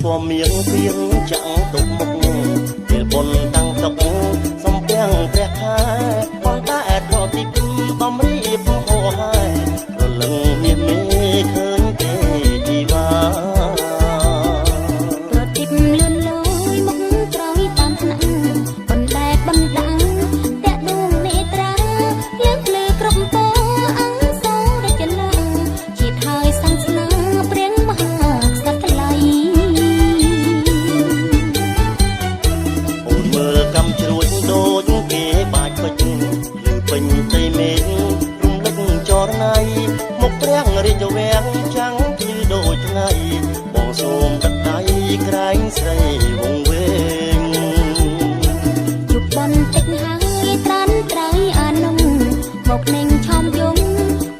ពណ៌មៀងពីងចាំងទុកមុខពេលបុនតាំងតុកសំពាំងព្រះខែបងតាអែតរត់ទីបំរៀបហោហើយរលឹងមានមេឃើញទេជីវ៉ាប្រតិបលឿនលយមុខក្រោយតាមថ្នាក់បណ្ដែតបណ្ដាំងតាក់ដួងនេត្រាលឿនភ្លឺគ្រប់ពោអង្គសូររចនាជាតិហើយសាំងស្នាព្រះមហាក្សត្រថ្លៃអូនមើលកំជ្រួចដូចគេបាច់ពេជ្រឬពេញទេមេឃរំលឹកចរណៃមុខព្រះរាជវាំងចាំងភ្លឺដូចថ្ងៃបងសូមទឹកដៃក្រែងស្រីវងវែងជប់បន្តិចហើយត្រានត្រៃអានុងមកនឹងឆោមយំ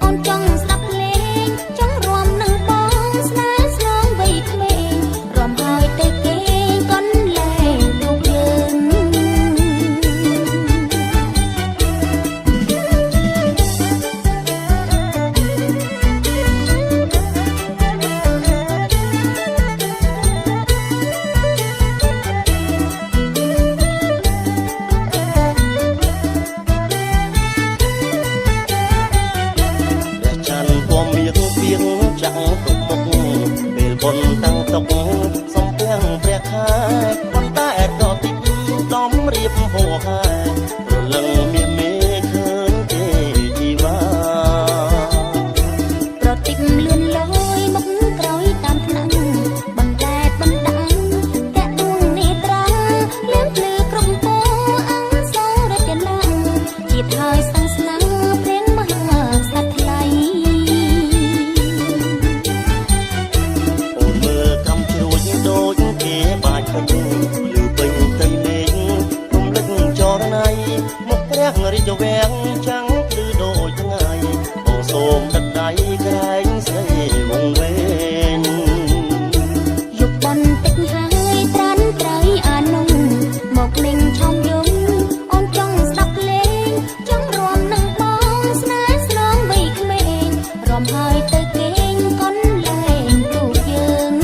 អូនចង់ស្ដាប់ភ្លេងចង់រួមនឹងបងស្នេហ៍ស្នងវ័យក្មេងរំហើយទៅគេកនលែងលោកយើងចាំងទុកមុខពេលបុនតាំងតុកសំពាំងព្រះខែប៉ុន្តែអែតរត់ទីដំរៀបហោហើយរលឹងមានមេឃើញទេជីវ៉ាប្រតិបលឿនលយមុខក្រោយតាមថ្នាក់បណ្ដែតបណ្ដាំងតាក់ដួងនេត្រាលឿនភ្លឺគ្រប់ពោអង្គសូររចនាជាតិហើយសាំងស្នាព្រះមហាក្សត្រថ្លៃដូចគេបាច់ពេញឬពេញទៅមេឃរំលឹកចរណៃមុខព្រះរាជវាំងចាំងភ្លឺដូចថ្ងៃបងសូមទឹកដៃក្រែងស្រីវងវែងយប់បន្តិចហើយត្រានត្រៃអានុងមកនឹងឆោមយំអូនចង់ស្ដាប់ភ្លេងចង់រួមនឹងបងស្នេហ៍ស្នងវ័យក្មេងរំហើយទៅគេងកនលែងទូយើង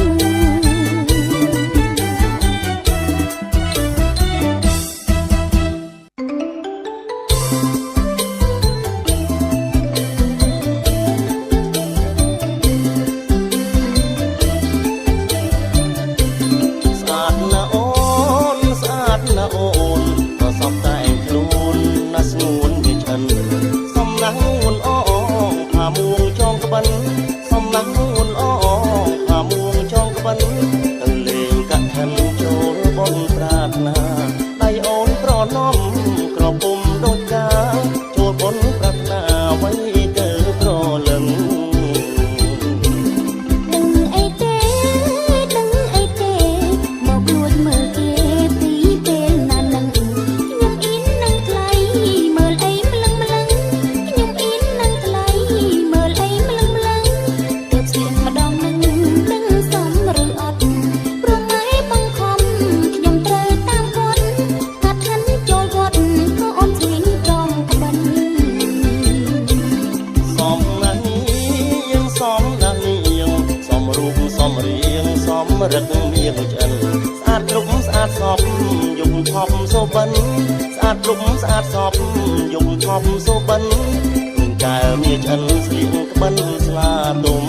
សំណាងងួនអងផាមួងចងក្បិនទៅលេងកាក់ខិនចូលបនប្រាថ្នាដៃអូនប្រណំក្រពុំដូចកាចូលបនប្រាថ្នាໄວទៅប្រលឹងដឹងអីទេមកលួចមើលគេពីពេលណានឹងខ្ញុំអ៊ីននឹងថ្លៃមើលអីម្លឹងខ្ញុំអ៊ីននឹងថ្លៃមើលអីម្លឹងទើបស្លៀកម្ដងនឹងសមឬអត់ព្រមហើយបង្ខំខ្ញុំត្រូវតាមគាត់កាត់ខាន់ចូលវត្តក៏អូនស្លៀងចងក្បិនសំណាងយើងសំណាងយើងសំរូបសំរៀងសំរឹកមានឆ្អិនស្អាតគ្រប់ស្អាតសពយំថប់សូបិនស្អាតគ្រប់ស្អាតសពយំថប់សូបិននឹងកែមានឆ្អិនស្លៀងក្បិនស្លាទុំ